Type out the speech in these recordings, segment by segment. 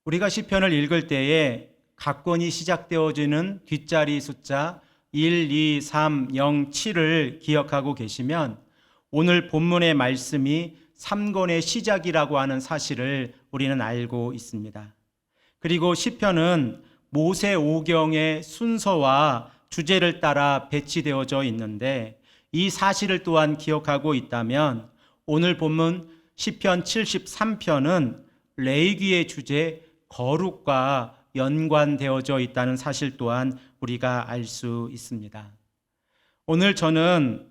우리가 시편을 읽을 때에 각 권이 시작되어지는 뒷자리 숫자 1, 2, 3, 0, 7을 기억하고 계시면 오늘 본문의 말씀이 3권의 시작이라고 하는 사실을 우리는 알고 있습니다. 그리고 시편은 모세 오경의 순서와 주제를 따라 배치되어져 있는데 이 사실을 또한 기억하고 있다면 오늘 본문 시편 73편은 레위기의 주제 거룩과 연관되어져 있다는 사실 또한 우리가 알 수 있습니다. 오늘 저는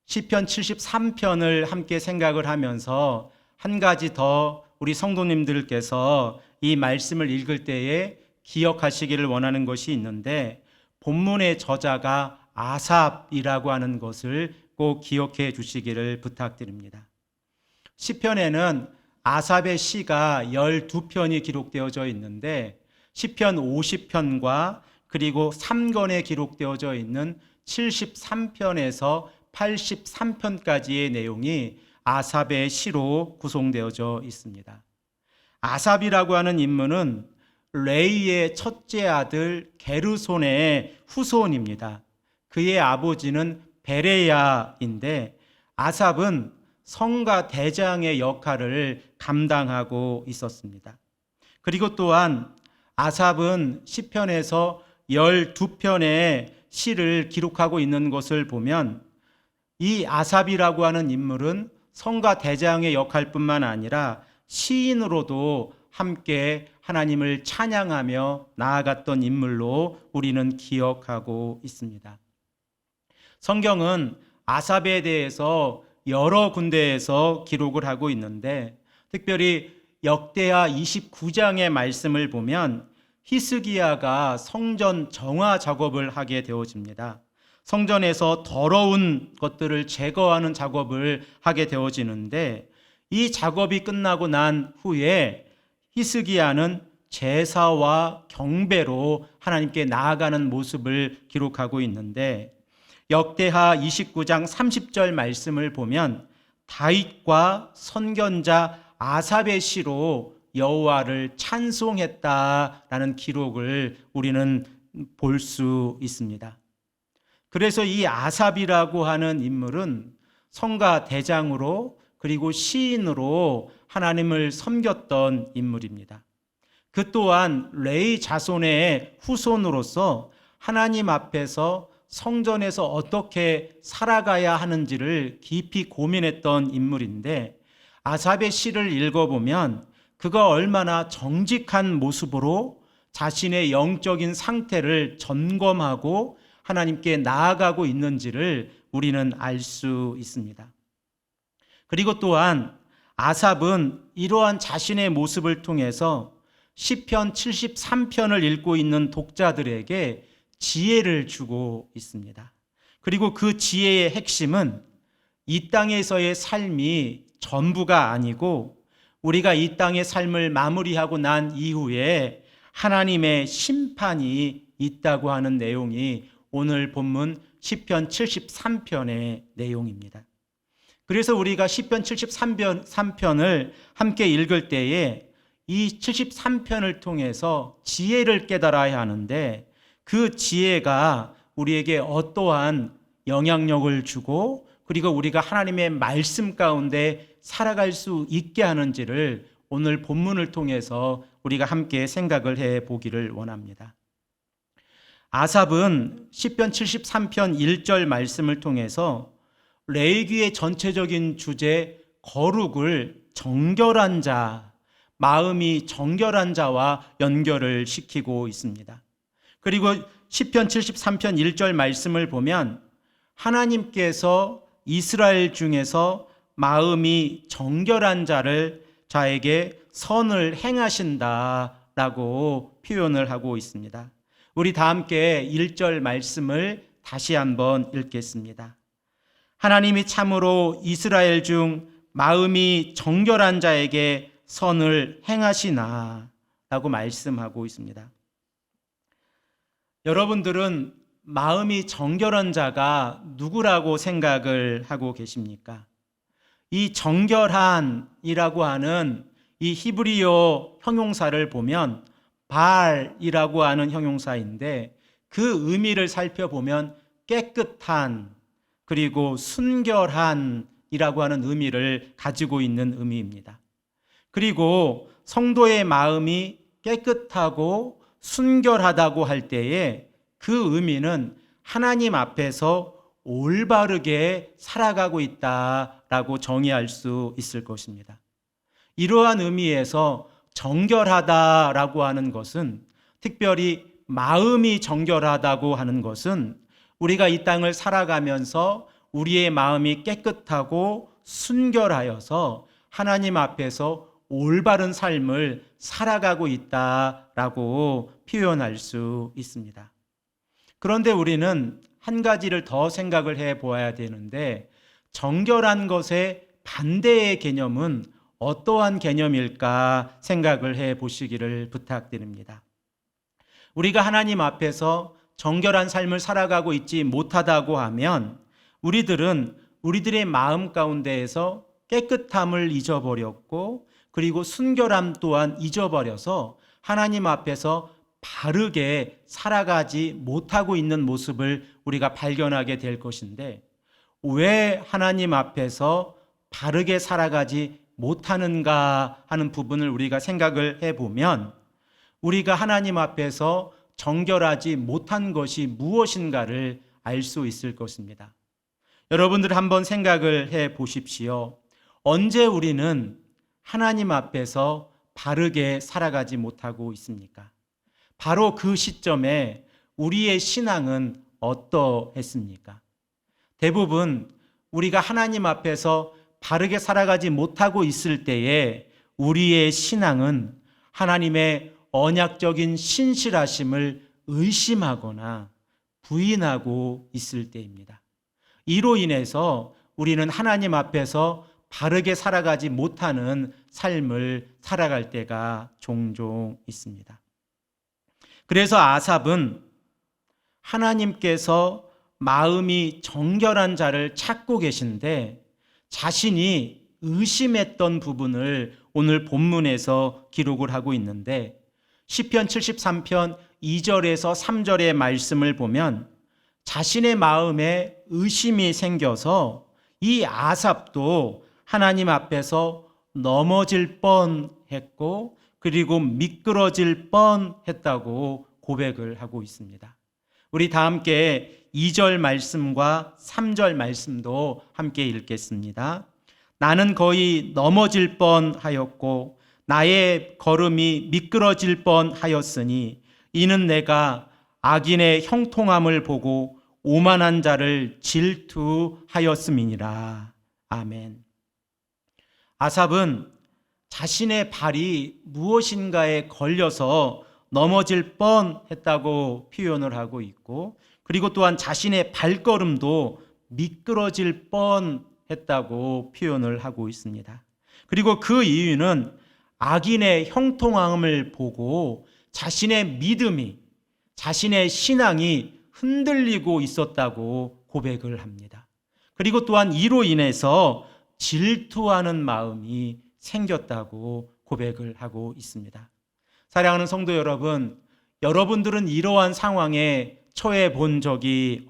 시편 73편을 함께 생각을 하면서 한 가지 더 우리 성도님들께서 이 말씀을 읽을 때에 기억하시기를 원하는 것이 있는데 본문의 저자가 아삽이라고 하는 것을 꼭 기억해 주시기를 부탁드립니다. 시편에는 아삽의 시가 12편이 기록되어져 있는데 시편 50편과 그리고 3권에 기록되어져 있는 73편에서 83편까지의 내용이 아삽의 시로 구성되어져 있습니다. 아삽이라고 하는 인물은 레이의 첫째 아들 게르손의 후손입니다. 그의 아버지는 베레야인데 아삽은 성가 대장의 역할을 감당하고 있었습니다. 그리고 또한 아삽은 시편에서 12편의 시를 기록하고 있는 것을 보면 이 아삽이라고 하는 인물은 성가 대장의 역할뿐만 아니라 시인으로도 함께 하나님을 찬양하며 나아갔던 인물로 우리는 기억하고 있습니다. 성경은 아삽에 대해서 여러 군데에서 기록을 하고 있는데 특별히 역대하 29장의 말씀을 보면 히스기야가 성전 정화 작업을 하게 되어집니다. 성전에서 더러운 것들을 제거하는 작업을 하게 되어지는데 이 작업이 끝나고 난 후에 히스기야는 제사와 경배로 하나님께 나아가는 모습을 기록하고 있는데 역대하 29장 30절 말씀을 보면 다윗과 선견자 아삽의 시로 여호와를 찬송했다라는 기록을 우리는 볼 수 있습니다. 그래서 이 아삽이라고 하는 인물은 성가 대장으로 그리고 시인으로 하나님을 섬겼던 인물입니다. 그 또한 레위 자손의 후손으로서 하나님 앞에서 성전에서 어떻게 살아가야 하는지를 깊이 고민했던 인물인데 아삽의 시를 읽어보면 그가 얼마나 정직한 모습으로 자신의 영적인 상태를 점검하고 하나님께 나아가고 있는지를 우리는 알 수 있습니다. 그리고 또한 아삽은 이러한 자신의 모습을 통해서 시편 73편을 읽고 있는 독자들에게 지혜를 주고 있습니다. 그리고 그 지혜의 핵심은 이 땅에서의 삶이 전부가 아니고 우리가 이 땅의 삶을 마무리하고 난 이후에 하나님의 심판이 있다고 하는 내용이 오늘 본문 시편 73편의 내용입니다. 그래서 우리가 시편 73편을 함께 읽을 때에 이 73편을 통해서 지혜를 깨달아야 하는데 그 지혜가 우리에게 어떠한 영향력을 주고 그리고 우리가 하나님의 말씀 가운데 살아갈 수 있게 하는지를 오늘 본문을 통해서 우리가 함께 생각을 해 보기를 원합니다. 아삽은 시편 73편 1절 말씀을 통해서 레위기의 전체적인 주제 거룩을 정결한 자, 마음이 정결한 자와 연결을 시키고 있습니다. 그리고 시편 73편 1절 말씀을 보면 하나님께서 이스라엘 중에서 마음이 정결한 자에게 선을 행하신다라고 표현을 하고 있습니다. 우리 다 함께 1절 말씀을 다시 한번 읽겠습니다. 하나님이 참으로 이스라엘 중 마음이 정결한 자에게 선을 행하시나 라고 말씀하고 있습니다. 여러분들은 마음이 정결한 자가 누구라고 생각을 하고 계십니까? 이 정결한이라고 하는 이 히브리어 형용사를 보면 발이라고 하는 형용사인데 그 의미를 살펴보면 깨끗한 그리고 순결한 이라고 하는 의미를 가지고 있는 의미입니다. 그리고 성도의 마음이 깨끗하고 순결하다고 할 때에 그 의미는 하나님 앞에서 올바르게 살아가고 있다라고 정의할 수 있을 것입니다. 이러한 의미에서 정결하다라고 하는 것은, 특별히 마음이 정결하다고 하는 것은 우리가 이 땅을 살아가면서 우리의 마음이 깨끗하고 순결하여서 하나님 앞에서 올바른 삶을 살아가고 있다라고 표현할 수 있습니다. 그런데 우리는 한 가지를 더 생각을 해 보아야 되는데, 정결한 것의 반대의 개념은 어떠한 개념일까 생각을 해 보시기를 부탁드립니다. 우리가 하나님 앞에서 정결한 삶을 살아가고 있지 못하다고 하면 우리들은 우리들의 마음 가운데에서 깨끗함을 잊어버렸고, 그리고 순결함 또한 잊어버려서 하나님 앞에서 바르게 살아가지 못하고 있는 모습을 우리가 발견하게 될 것인데, 왜 하나님 앞에서 바르게 살아가지 못하는가 하는 부분을 우리가 생각을 해보면, 우리가 하나님 앞에서 정결하지 못한 것이 무엇인가를 알 수 있을 것입니다. 여러분들 한번 생각을 해 보십시오. 언제 우리는 하나님 앞에서 바르게 살아가지 못하고 있습니까? 바로 그 시점에 우리의 신앙은 어떠했습니까? 대부분 우리가 하나님 앞에서 바르게 살아가지 못하고 있을 때에 우리의 신앙은 하나님의 언약적인 신실하심을 의심하거나 부인하고 있을 때입니다. 이로 인해서 우리는 하나님 앞에서 바르게 살아가지 못하는 삶을 살아갈 때가 종종 있습니다. 그래서 아삽은 하나님께서 마음이 정결한 자를 찾고 계신데 자신이 의심했던 부분을 오늘 본문에서 기록을 하고 있는데, 시편 73편 2절에서 3절의 말씀을 보면 자신의 마음에 의심이 생겨서 이 아삽도 하나님 앞에서 넘어질 뻔했고, 그리고 미끄러질 뻔했다고 고백을 하고 있습니다. 우리 다 함께 2절 말씀과 3절 말씀도 함께 읽겠습니다. 나는 거의 넘어질 뻔하였고 나의 걸음이 미끄러질 뻔하였으니 이는 내가 악인의 형통함을 보고 오만한 자를 질투하였음이니라. 아멘. 아삽은 자신의 발이 무엇인가에 걸려서 넘어질 뻔했다고 표현을 하고 있고, 그리고 또한 자신의 발걸음도 미끄러질 뻔했다고 표현을 하고 있습니다. 그리고 그 이유는 악인의 형통함을 보고 자신의 믿음이, 자신의 신앙이 흔들리고 있었다고 고백을 합니다. 그리고 또한 이로 인해서 질투하는 마음이 생겼다고 고백을 하고 있습니다. 사랑하는 성도 여러분, 여러분들은 이러한 상황에 처해 본 적이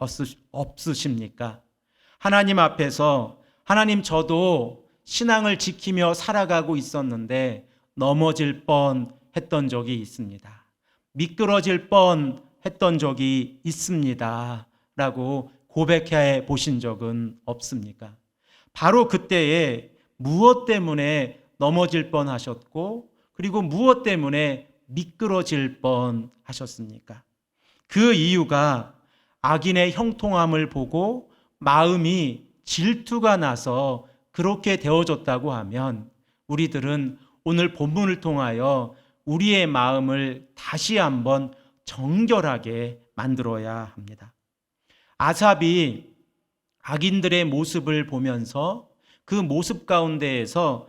없으십니까? 하나님 앞에서 하나님, 저도 신앙을 지키며 살아가고 있었는데 넘어질 뻔했던 적이 있습니다. 미끄러질 뻔했던 적이 있습니다. 라고 고백해 보신 적은 없습니까? 바로 그때에 무엇 때문에 넘어질 뻔하셨고, 그리고 무엇 때문에 미끄러질 뻔하셨습니까? 그 이유가 악인의 형통함을 보고 마음이 질투가 나서 그렇게 되어졌다고 하면, 우리들은 오늘 본문을 통하여 우리의 마음을 다시 한번 정결하게 만들어야 합니다. 아삽이 악인들의 모습을 보면서 그 모습 가운데에서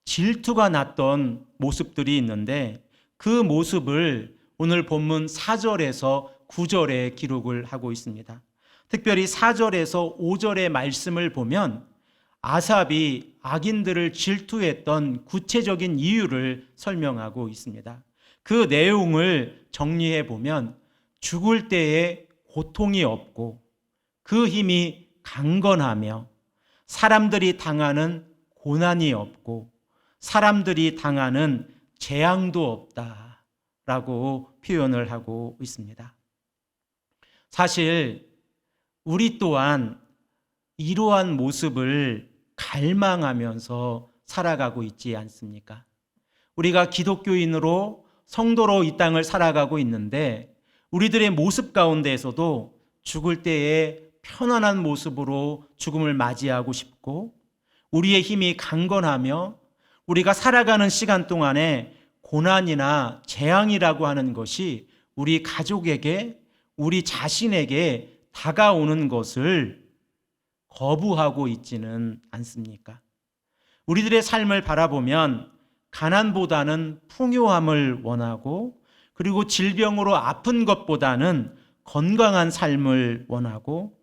질투가 났던 모습들이 있는데, 그 모습을 오늘 본문 4절에서 9절에 기록을 하고 있습니다. 특별히 4절에서 5절의 말씀을 보면 아삽이 악인들을 질투했던 구체적인 이유를 설명하고 있습니다. 그 내용을 정리해 보면 죽을 때에 고통이 없고 그 힘이 강건하며 사람들이 당하는 고난이 없고 사람들이 당하는 재앙도 없다라고 표현을 하고 있습니다. 사실 우리 또한 이러한 모습을 갈망하면서 살아가고 있지 않습니까? 우리가 기독교인으로 성도로 이 땅을 살아가고 있는데 우리들의 모습 가운데에서도 죽을 때에 편안한 모습으로 죽음을 맞이하고 싶고 우리의 힘이 강건하며 우리가 살아가는 시간 동안에 고난이나 재앙이라고 하는 것이 우리 가족에게 우리 자신에게 다가오는 것을 거부하고 있지는 않습니까? 우리들의 삶을 바라보면 가난보다는 풍요함을 원하고 그리고 질병으로 아픈 것보다는 건강한 삶을 원하고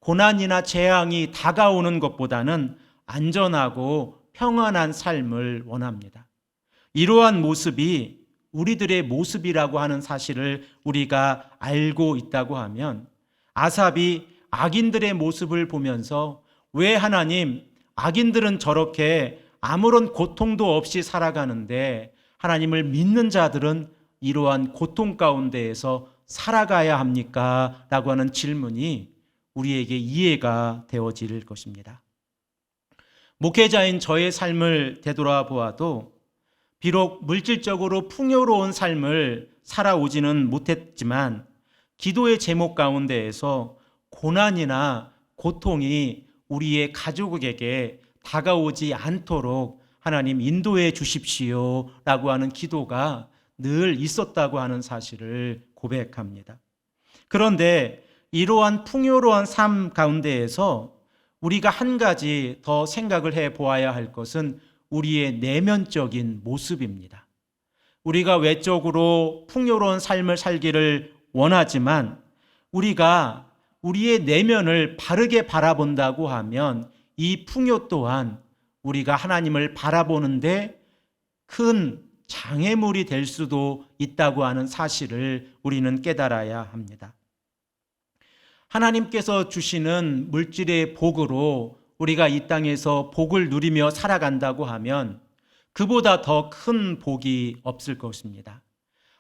고난이나 재앙이 다가오는 것보다는 안전하고 평안한 삶을 원합니다. 이러한 모습이 우리들의 모습이라고 하는 사실을 우리가 알고 있다고 하면 아삽이 악인들의 모습을 보면서 왜 하나님, 악인들은 저렇게 아무런 고통도 없이 살아가는데 하나님을 믿는 자들은 이러한 고통 가운데에서 살아가야 합니까? 라고 하는 질문이 우리에게 이해가 되어질 것입니다. 목회자인 저의 삶을 되돌아보아도 비록 물질적으로 풍요로운 삶을 살아오지는 못했지만 기도의 제목 가운데에서 고난이나 고통이 우리의 가족에게 다가오지 않도록 하나님 인도해 주십시오 라고 하는 기도가 늘 있었다고 하는 사실을 고백합니다. 그런데 이러한 풍요로운 삶 가운데에서 우리가 한 가지 더 생각을 해 보아야 할 것은 우리의 내면적인 모습입니다. 우리가 외적으로 풍요로운 삶을 살기를 원하지만 우리가 우리의 내면을 바르게 바라본다고 하면 이 풍요 또한 우리가 하나님을 바라보는데 큰 장애물이 될 수도 있다고 하는 사실을 우리는 깨달아야 합니다. 하나님께서 주시는 물질의 복으로 우리가 이 땅에서 복을 누리며 살아간다고 하면 그보다 더 큰 복이 없을 것입니다.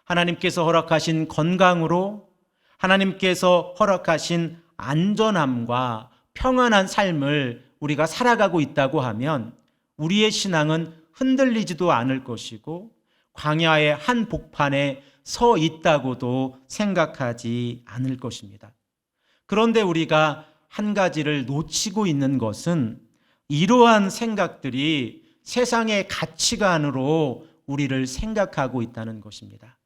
하나님께서 허락하신 건강으로 하나님께서 허락하신 안전함과 평안한 삶을 우리가 살아가고 있다고 하면 우리의 신앙은 흔들리지도 않을 것이고 광야의 한 복판에 서 있다고도 생각하지 않을 것입니다. 그런데 우리가 한 가지를 놓치고 있는 것은 이러한 생각들이 세상의 가치관으로 우리를 생각하고 있다는 것입니다.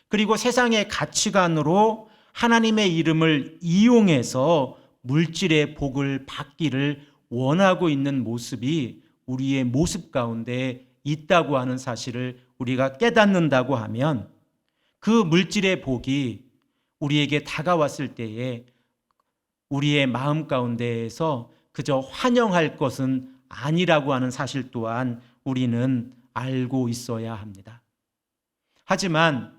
그리고 세상의 가치관으로 하나님의 이름을 이용해서 물질의 복을 받기를 원하고 있는 모습이 우리의 모습 가운데 있다고 하는 사실을 우리가 깨닫는다고 하면 그 물질의 복이 우리에게 다가왔을 때에 우리의 마음 가운데에서 그저 환영할 것은 아니라고 하는 사실 또한 우리는 알고 있어야 합니다. 하지만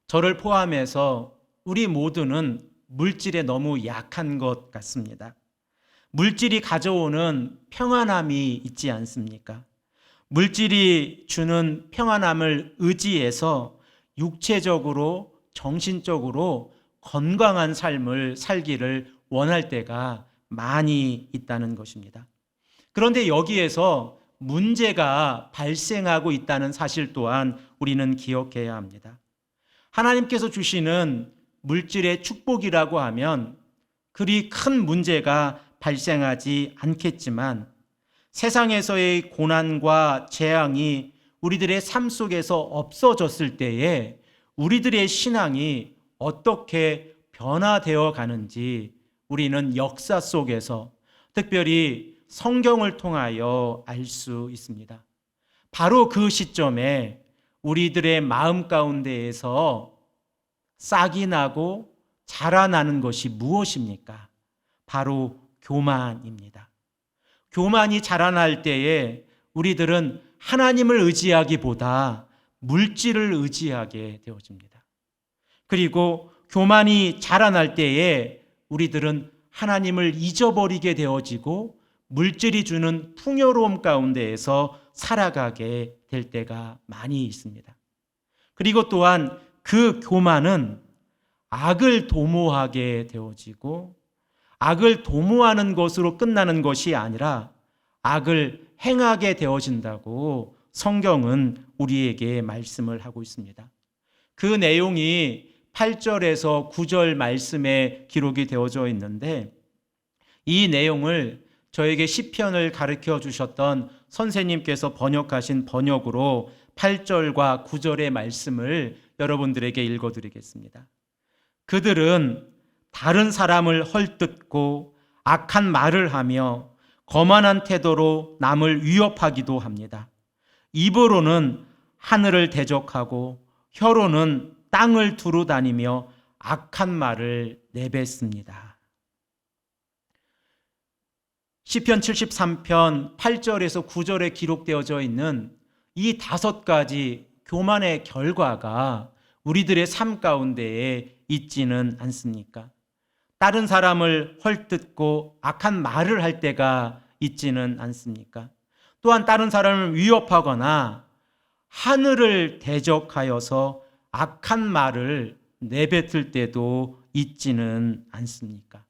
저를 포함해서 우리 모두는 물질에 너무 약한 것 같습니다. 물질이 가져오는 평안함이 있지 않습니까? 물질이 주는 평안함을 의지해서 육체적으로, 정신적으로 건강한 삶을 살기를 원할 때가 많이 있다는 것입니다. 그런데 여기에서 문제가 발생하고 있다는 사실 또한 우리는 기억해야 합니다. 하나님께서 주시는 물질의 축복이라고 하면 그리 큰 문제가 발생하지 않겠지만 세상에서의 고난과 재앙이 우리들의 삶 속에서 없어졌을 때에 우리들의 신앙이 어떻게 변화되어 가는지 우리는 역사 속에서 특별히 성경을 통하여 알 수 있습니다. 바로 그 시점에 우리들의 마음 가운데에서 싹이 나고 자라나는 것이 무엇입니까? 바로 교만입니다. 교만이 자라날 때에 우리들은 하나님을 의지하기보다 물질을 의지하게 되어집니다. 그리고 교만이 자라날 때에 우리들은 하나님을 잊어버리게 되어지고 물질이 주는 풍요로움 가운데에서 살아가게 될 때가 많이 있습니다. 그리고 또한 그 교만은 악을 도모하게 되어지고 악을 도모하는 것으로 끝나는 것이 아니라 악을 행하게 되어진다고 성경은 우리에게 말씀을 하고 있습니다. 그 내용이 8절에서 9절 말씀에 기록이 되어져 있는데 이 내용을 저에게 시편을 가르쳐 주셨던 선생님께서 번역하신 번역으로 8절과 9절의 말씀을 여러분들에게 읽어드리겠습니다. 그들은 다른 사람을 헐뜯고 악한 말을 하며 거만한 태도로 남을 위협하기도 합니다. 입으로는 하늘을 대적하고 혀로는 땅을 두루 다니며 악한 말을 내뱉습니다. 시편 73편 8절에서 9절에 기록되어져 있는 이 5가지 교만의 결과가 우리들의 삶 가운데에 있지는 않습니까? 다른 사람을 헐뜯고 악한 말을 할 때가 있지는 않습니까? 또한 다른 사람을 위협하거나 하늘을 대적하여서 악한 말을 내뱉을 때도 있지는 않습니까?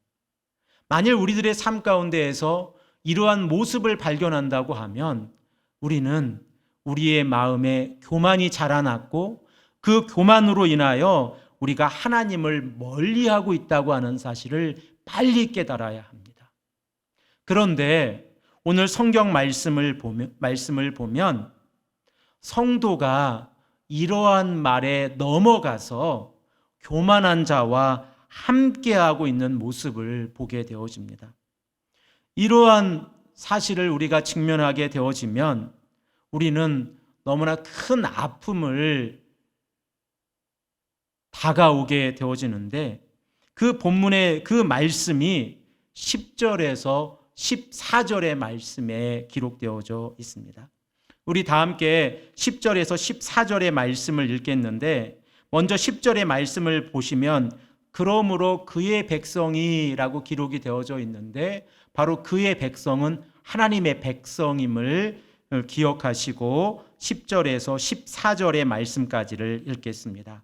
만일 우리들의 삶 가운데에서 이러한 모습을 발견한다고 하면 우리는 우리의 마음에 교만이 자라났고 그 교만으로 인하여 우리가 하나님을 멀리하고 있다고 하는 사실을 빨리 깨달아야 합니다. 그런데 오늘 성경 말씀을 보면 성도가 이러한 말에 넘어가서 교만한 자와 함께하고 있는 모습을 보게 되어집니다. 이러한 사실을 우리가 직면하게 되어지면 우리는 너무나 큰 아픔을 다가오게 되어지는데 그 본문의 그 말씀이 10절에서 14절의 말씀에 기록되어져 있습니다. 우리 다 함께 10절에서 14절의 말씀을 읽겠는데 먼저 10절의 말씀을 보시면 그러므로 그의 백성이라고 기록이 되어져 있는데 바로 그의 백성은 하나님의 백성임을 기억하시고 10절에서 14절의 말씀까지를 읽겠습니다.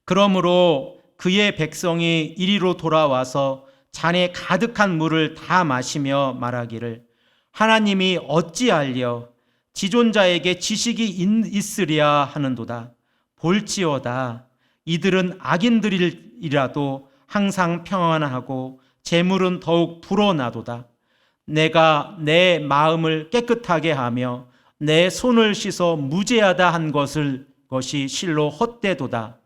그러므로 그의 백성이 이리로 돌아와서 잔에 가득한 물을 다 마시며 말하기를 하나님이 어찌하려 지존자에게 지식이 있으랴 하는도다. 볼지어다 이들은 악인들이라도 항상 평안하고 재물은 더욱 불어나도다. 내가 내 마음을 깨끗하게 하며 내 손을 씻어 무죄하다 한 것이 실로 헛되도다.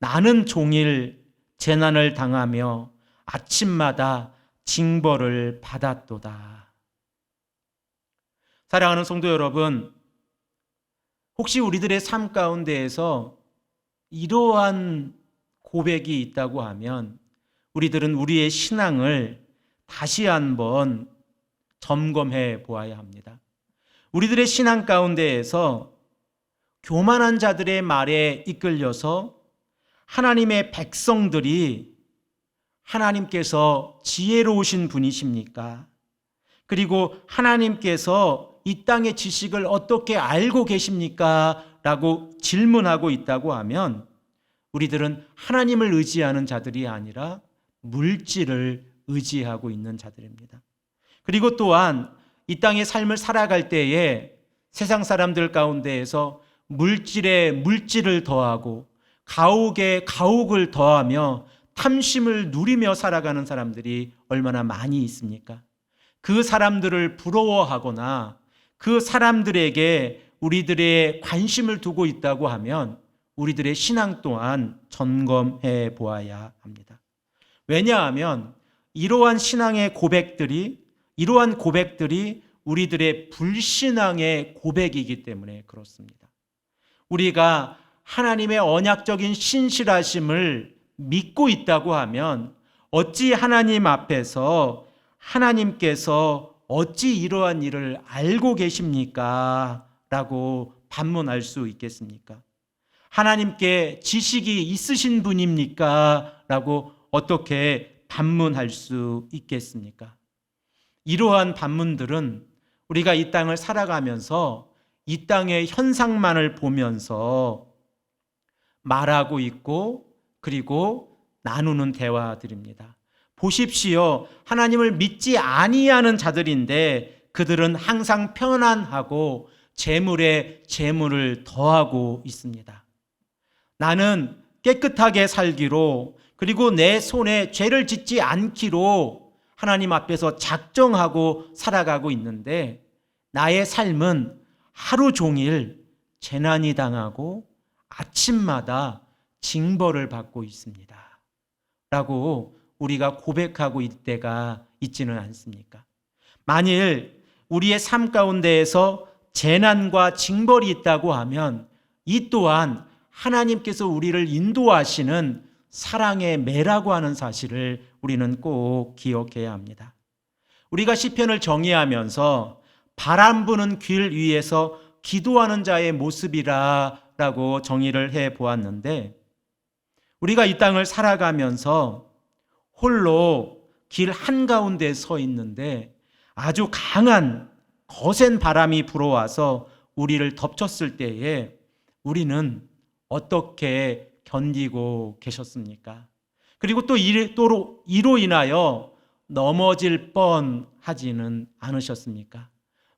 나는 종일 재난을 당하며 아침마다 징벌을 받았도다. 사랑하는 성도 여러분, 혹시 우리들의 삶 가운데에서 이러한 고백이 있다고 하면 우리들은 우리의 신앙을 다시 한번 점검해 보아야 합니다. 우리들의 신앙 가운데에서 교만한 자들의 말에 이끌려서 하나님의 백성들이 하나님께서 지혜로우신 분이십니까? 그리고 하나님께서 이 땅의 지식을 어떻게 알고 계십니까? 라고 질문하고 있다고 하면 우리들은 하나님을 의지하는 자들이 아니라 물질을 의지하고 있는 자들입니다. 그리고 또한 이 땅의 삶을 살아갈 때에 세상 사람들 가운데에서 물질에 물질을 더하고 가옥에 가옥을 더하며 탐심을 누리며 살아가는 사람들이 얼마나 많이 있습니까? 그 사람들을 부러워하거나 그 사람들에게 우리들의 관심을 두고 있다고 하면 우리들의 신앙 또한 점검해 보아야 합니다. 왜냐하면 이러한 신앙의 고백들이 우리들의 불신앙의 고백이기 때문에 그렇습니다. 우리가 하나님의 언약적인 신실하심을 믿고 있다고 하면 어찌 하나님 앞에서 하나님께서 어찌 이러한 일을 알고 계십니까? 라고 반문할 수 있겠습니까? 하나님께 지식이 있으신 분입니까? 라고 어떻게 반문할 수 있겠습니까? 이러한 반문들은 우리가 이 땅을 살아가면서 이 땅의 현상만을 보면서 말하고 있고 그리고 나누는 대화들입니다. 보십시오. 하나님을 믿지 아니하는 자들인데 그들은 항상 편안하고 재물에 재물을 더하고 있습니다. 나는 깨끗하게 살기로 그리고 내 손에 죄를 짓지 않기로 하나님 앞에서 작정하고 살아가고 있는데 나의 삶은 하루 종일 재난이 당하고 아침마다 징벌을 받고 있습니다. 라고 우리가 고백하고 있을 때가 있지는 않습니까? 만일 우리의 삶 가운데에서 재난과 징벌이 있다고 하면 이 또한 하나님께서 우리를 인도하시는 사랑의 매라고 하는 사실을 우리는 꼭 기억해야 합니다. 우리가 시편을 정의하면서 바람 부는 길 위에서 기도하는 자의 모습이라고 정의를 해 보았는데 우리가 이 땅을 살아가면서 홀로 길 한가운데 서 있는데 아주 강한 거센 바람이 불어와서 우리를 덮쳤을 때에 우리는 어떻게 견디고 계셨습니까? 그리고 또 이로 인하여 넘어질 뻔하지는 않으셨습니까?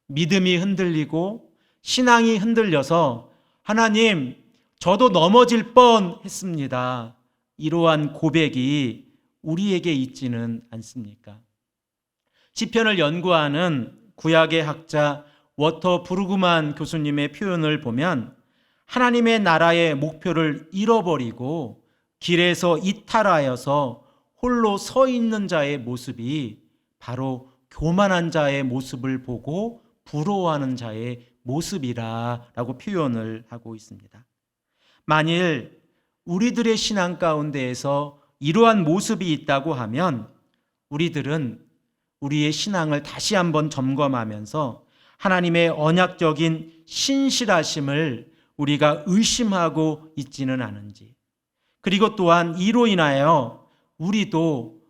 믿음이 흔들리고 신앙이 흔들려서 하나님, 저도 넘어질 뻔했습니다. 이러한 고백이 우리에게 있지는 않습니까? 시편을 연구하는 구약의 학자 워터 브루그만 교수님의 표현을 보면 하나님의 나라의 목표를 잃어버리고 길에서 이탈하여서 홀로 서 있는 자의 모습이 바로 교만한 자의 모습을 보고 부러워하는 자의 모습이라고 표현을 하고 있습니다. 만일 우리들의 신앙 가운데에서 이러한 모습이 있다고 하면 우리들은 우리의 신앙을 다시 한번 점검하면서 하나님의 언약적인 신실하심을 우리가 의심하고 있지는 않은지, 그리고 또한 이로 인하여 우리도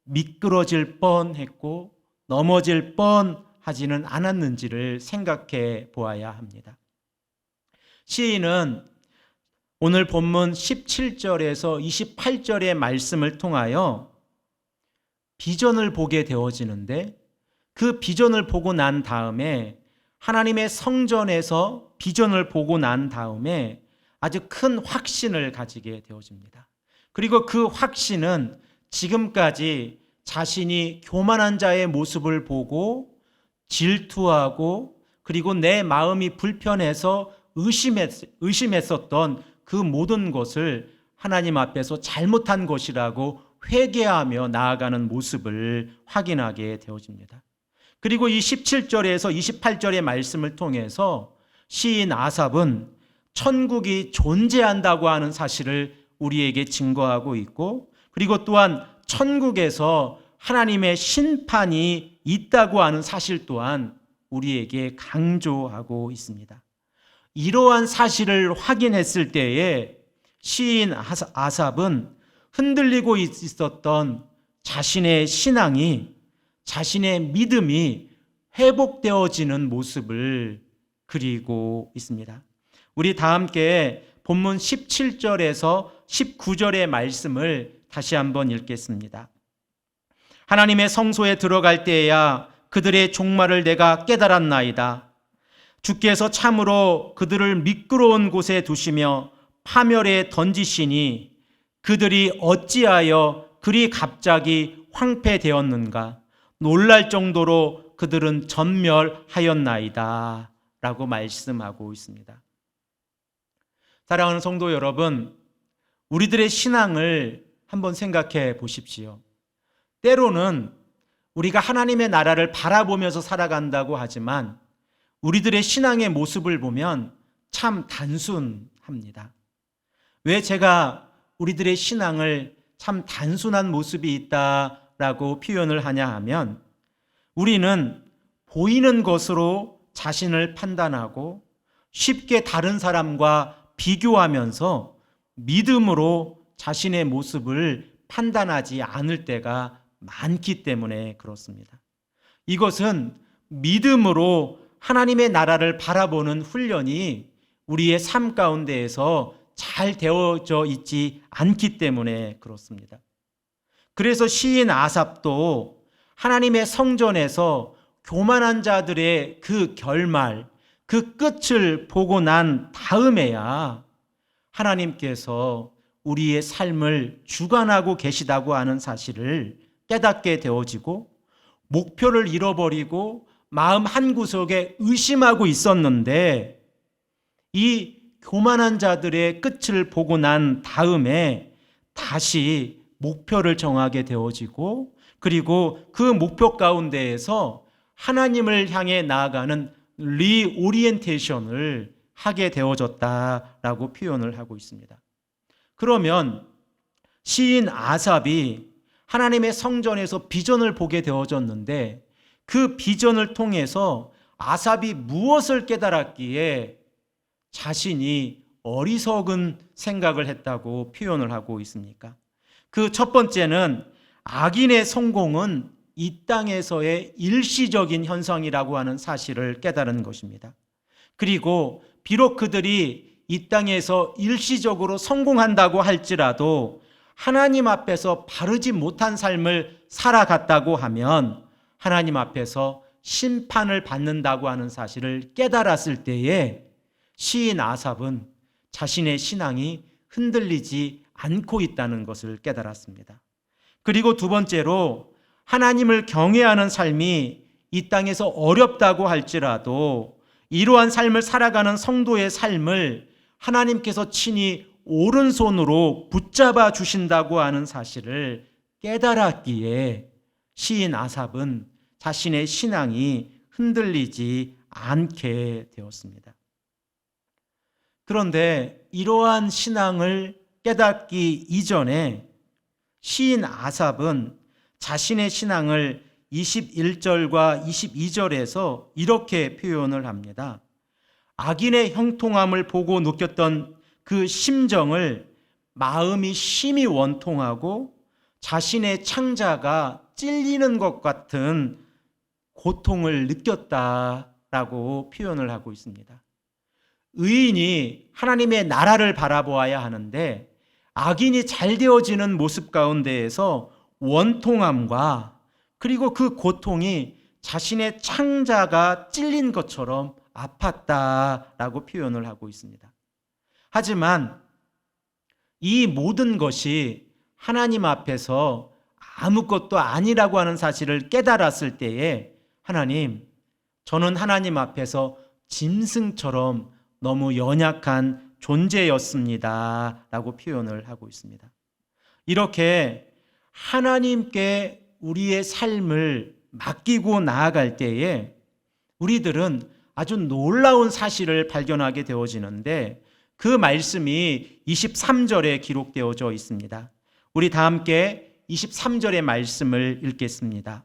미끄러질 뻔했고 넘어질 뻔하지는 않았는지를 생각해 보아야 합니다. 시인은 오늘 본문 17절에서 28절의 말씀을 통하여 비전을 보게 되어지는데 그 비전을 보고 난 다음에 하나님의 성전에서 비전을 보고 난 다음에 아주 큰 확신을 가지게 되어집니다. 그리고 그 확신은 지금까지 자신이 교만한 자의 모습을 보고 질투하고 그리고 내 마음이 불편해서 의심했었던 그 모든 것을 하나님 앞에서 잘못한 것이라고 회개하며 나아가는 모습을 확인하게 되어집니다. 그리고 이 17절에서 28절의 말씀을 통해서 시인 아삽은 천국이 존재한다고 하는 사실을 우리에게 증거하고 있고 그리고 또한 천국에서 하나님의 심판이 있다고 하는 사실 또한 우리에게 강조하고 있습니다. 이러한 사실을 확인했을 때에 시인 아삽은 흔들리고 있었던 자신의 신앙이, 자신의 믿음이 회복되어지는 모습을 그리고 있습니다. 우리 다 함께 본문 17절에서 19절의 말씀을 다시 한번 읽겠습니다. 하나님의 성소에 들어갈 때에야 그들의 종말을 내가 깨달았나이다. 주께서 참으로 그들을 미끄러운 곳에 두시며 파멸에 던지시니 그들이 어찌하여 그리 갑자기 황폐되었는가? 놀랄 정도로 그들은 전멸하였나이다. 라고 말씀하고 있습니다. 사랑하는 성도 여러분, 우리들의 신앙을 한번 생각해 보십시오. 때로는 우리가 하나님의 나라를 바라보면서 살아간다고 하지만 우리들의 신앙의 모습을 보면 참 단순합니다. 왜 제가 우리들의 신앙을 참 단순한 모습이 있다라고 표현을 하냐 하면 우리는 보이는 것으로 자신을 판단하고 쉽게 다른 사람과 비교하면서 믿음으로 자신의 모습을 판단하지 않을 때가 많기 때문에 그렇습니다. 이것은 믿음으로 하나님의 나라를 바라보는 훈련이 우리의 삶 가운데에서 잘 되어져 있지 않기 때문에 그렇습니다. 그래서 시인 아삽도 하나님의 성전에서 교만한 자들의 그 결말, 그 끝을 보고 난 다음에야 하나님께서 우리의 삶을 주관하고 계시다고 하는 사실을 깨닫게 되어지고 목표를 잃어버리고 마음 한구석에 의심하고 있었는데 이 교만한 자들의 끝을 보고 난 다음에 다시 목표를 정하게 되어지고 그리고 그 목표 가운데에서 하나님을 향해 나아가는 리오리엔테이션을 하게 되어졌다라고 표현을 하고 있습니다. 그러면 시인 아삽이 하나님의 성전에서 비전을 보게 되어졌는데 그 비전을 통해서 아삽이 무엇을 깨달았기에 자신이 어리석은 생각을 했다고 표현을 하고 있습니까? 그 첫 번째는 악인의 성공은 이 땅에서의 일시적인 현상이라고 하는 사실을 깨달은 것입니다. 그리고 비록 그들이 이 땅에서 일시적으로 성공한다고 할지라도 하나님 앞에서 바르지 못한 삶을 살아갔다고 하면 하나님 앞에서 심판을 받는다고 하는 사실을 깨달았을 때에 시인 아삽은 자신의 신앙이 흔들리지 않고 있다는 것을 깨달았습니다. 그리고 두 번째로 하나님을 경외하는 삶이 이 땅에서 어렵다고 할지라도 이러한 삶을 살아가는 성도의 삶을 하나님께서 친히 오른손으로 붙잡아 주신다고 하는 사실을 깨달았기에 시인 아삽은 자신의 신앙이 흔들리지 않게 되었습니다. 그런데 이러한 신앙을 깨닫기 이전에 시인 아삽은 자신의 신앙을 21절과 22절에서 이렇게 표현을 합니다. 악인의 형통함을 보고 느꼈던 그 심정을 마음이 심히 원통하고 자신의 창자가 찔리는 것 같은 고통을 느꼈다라고 표현을 하고 있습니다. 의인이 하나님의 나라를 바라보아야 하는데 악인이 잘 되어지는 모습 가운데에서 원통함과 그리고 그 고통이 자신의 창자가 찔린 것처럼 아팠다라고 표현을 하고 있습니다. 하지만 이 모든 것이 하나님 앞에서 아무것도 아니라고 하는 사실을 깨달았을 때에 하나님, 저는 하나님 앞에서 짐승처럼 너무 연약한 존재였습니다 라고 표현을 하고 있습니다. 이렇게 하나님께 우리의 삶을 맡기고 나아갈 때에 우리들은 아주 놀라운 사실을 발견하게 되어지는데 그 말씀이 23절에 기록되어져 있습니다. 우리 다 함께 23절의 말씀을 읽겠습니다.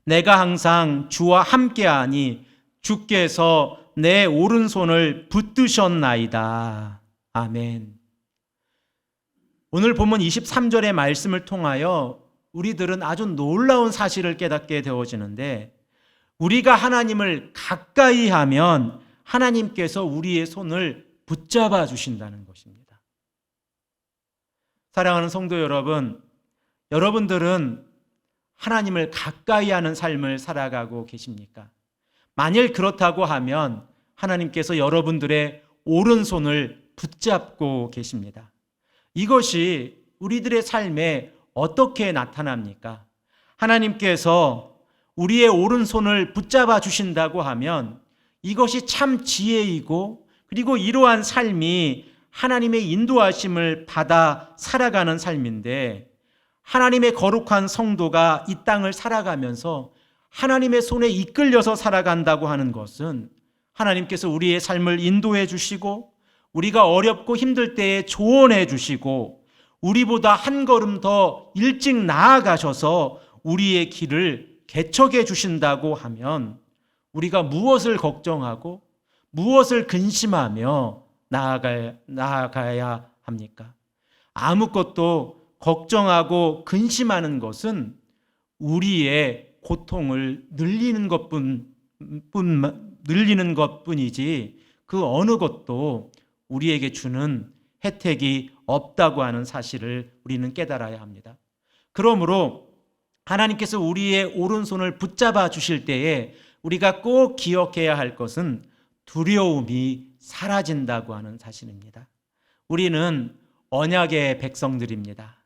내가 항상 주와 함께하니 주께서 내 오른손을 붙드셨나이다. 아멘. 오늘 본문 23절의 말씀을 통하여 우리들은 아주 놀라운 사실을 깨닫게 되어지는데 우리가 하나님을 가까이 하면 하나님께서 우리의 손을 붙잡아 주신다는 것입니다. 사랑하는 성도 여러분, 여러분들은 하나님을 가까이 하는 삶을 살아가고 계십니까? 만일 그렇다고 하면 하나님께서 여러분들의 오른손을 붙잡고 계십니다. 이것이 우리들의 삶에 어떻게 나타납니까? 하나님께서 우리의 오른손을 붙잡아 주신다고 하면 이것이 참 지혜이고 그리고 이러한 삶이 하나님의 인도하심을 받아 살아가는 삶인데 하나님의 거룩한 성도가 이 땅을 살아가면서 하나님의 손에 이끌려서 살아간다고 하는 것은 하나님께서 우리의 삶을 인도해 주시고 우리가 어렵고 힘들 때에 조언해 주시고 우리보다 한 걸음 더 일찍 나아가셔서 우리의 길을 개척해 주신다고 하면 우리가 무엇을 걱정하고 무엇을 근심하며 나아가야 합니까? 아무것도 걱정하고 근심하는 것은 우리의 고통을 늘리는 것뿐이지 그 어느 것도 우리에게 주는 혜택이 없다고 하는 사실을 우리는 깨달아야 합니다. 그러므로 하나님께서 우리의 오른손을 붙잡아 주실 때에 우리가 꼭 기억해야 할 것은 두려움이 사라진다고 하는 사실입니다. 우리는 언약의 백성들입니다.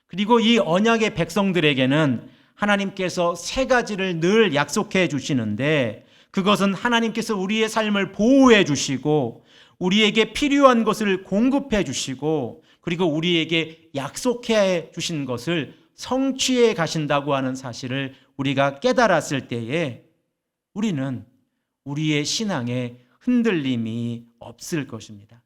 그리고 이 언약의 백성들에게는 하나님께서 세 가지를 늘 약속해 주시는데, 그것은 하나님께서 우리의 삶을 보호해 주시고 우리에게 필요한 것을 공급해 주시고 그리고 우리에게 약속해 주신 것을 성취해 가신다고 하는 사실을 우리가 깨달았을 때에 우리는 우리의 신앙에 흔들림이 없을 것입니다.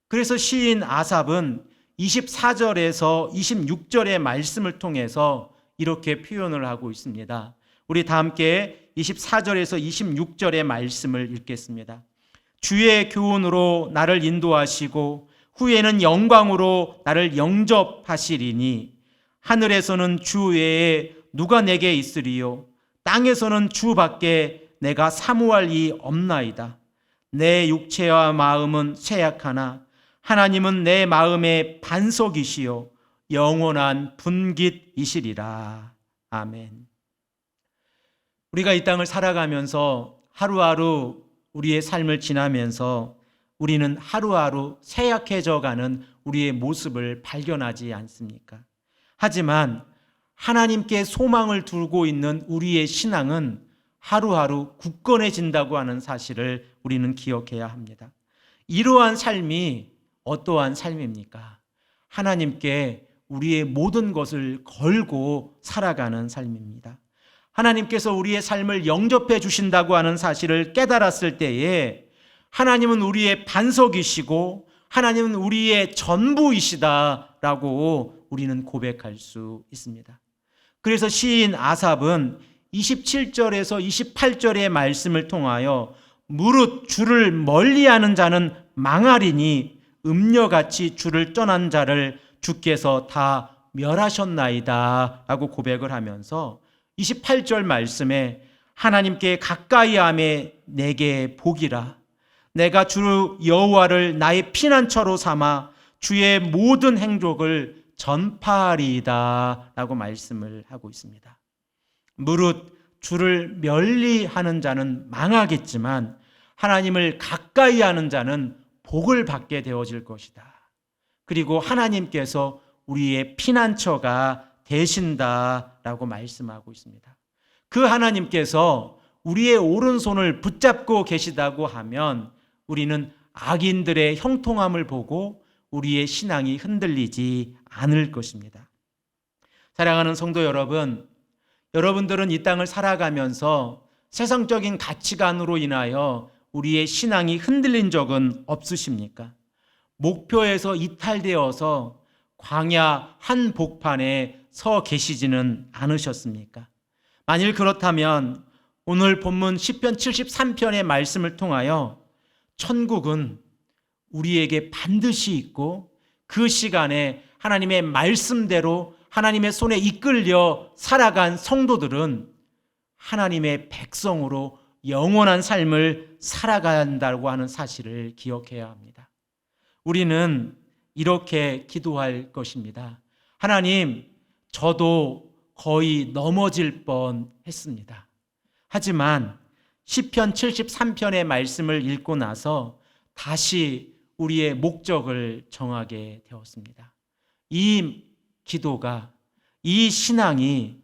그래서 시인 아삽은 24절에서 26절의 말씀을 통해서 이렇게 표현을 하고 있습니다. 우리 다 함께 24절에서 26절의 말씀을 읽겠습니다. 주의 교훈으로 나를 인도하시고 후에는 영광으로 나를 영접하시리니 하늘에서는 주 외에 누가 내게 있으리요 땅에서는 주 밖에 내가 사모할 이 없나이다. 내 육체와 마음은 쇠약하나 하나님은 내 마음의 반석이시요 영원한 분깃이시리라. 아멘. 우리가 이 땅을 살아가면서 하루하루 우리의 삶을 지나면서 우리는 하루하루 쇠약해져 가는 우리의 모습을 발견하지 않습니까? 하지만 하나님께 소망을 두고 있는 우리의 신앙은 하루하루 굳건해진다고 하는 사실을 우리는 기억해야 합니다. 이러한 삶이 어떠한 삶입니까? 하나님께 우리의 모든 것을 걸고 살아가는 삶입니다. 하나님께서 우리의 삶을 영접해 주신다고 하는 사실을 깨달았을 때에 하나님은 우리의 반석이시고 하나님은 우리의 전부이시다라고 우리는 고백할 수 있습니다. 그래서 시인 아삽은 27절에서 28절의 말씀을 통하여 무릇 주를 멀리하는 자는 망하리니 음녀같이 주를 떠난 자를 주께서 다 멸하셨나이다 라고 고백을 하면서 28절 말씀에 하나님께 가까이함에 내게 복이라 내가 주 여호와를 나의 피난처로 삼아 주의 모든 행적을 전파하리이다 라고 말씀을 하고 있습니다. 무릇 주를 멸리하는 자는 망하겠지만 하나님을 가까이 하는 자는 복을 받게 되어질 것이다. 그리고 하나님께서 우리의 피난처가 되신다라고 말씀하고 있습니다. 그 하나님께서 우리의 오른손을 붙잡고 계시다고 하면 우리는 악인들의 형통함을 보고 우리의 신앙이 흔들리지 않을 것입니다. 사랑하는 성도 여러분, 여러분들은 이 땅을 살아가면서 세상적인 가치관으로 인하여 우리의 신앙이 흔들린 적은 없으십니까? 목표에서 이탈되어서 광야 한복판에 서 계시지는 않으셨습니까? 만일 그렇다면 오늘 본문 시편 73편의 말씀을 통하여 천국은 우리에게 반드시 있고 그 시간에 하나님의 말씀대로 하나님의 손에 이끌려 살아간 성도들은 하나님의 백성으로 영원한 삶을 살아간다고 하는 사실을 기억해야 합니다. 우리는 이렇게 기도할 것입니다. 하나님, 저도 거의 넘어질 뻔했습니다. 하지만 시편 73편의 말씀을 읽고 나서 다시 우리의 목적을 정하게 되었습니다. 이 기도가, 이 신앙이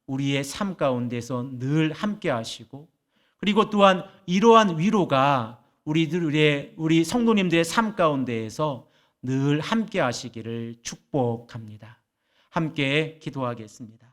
우리의 삶 가운데서 늘 함께 하시고 그리고 또한 이러한 위로가 우리 성도님들의 삶 가운데에서 늘 함께 하시기를 축복합니다. 함께 기도하겠습니다.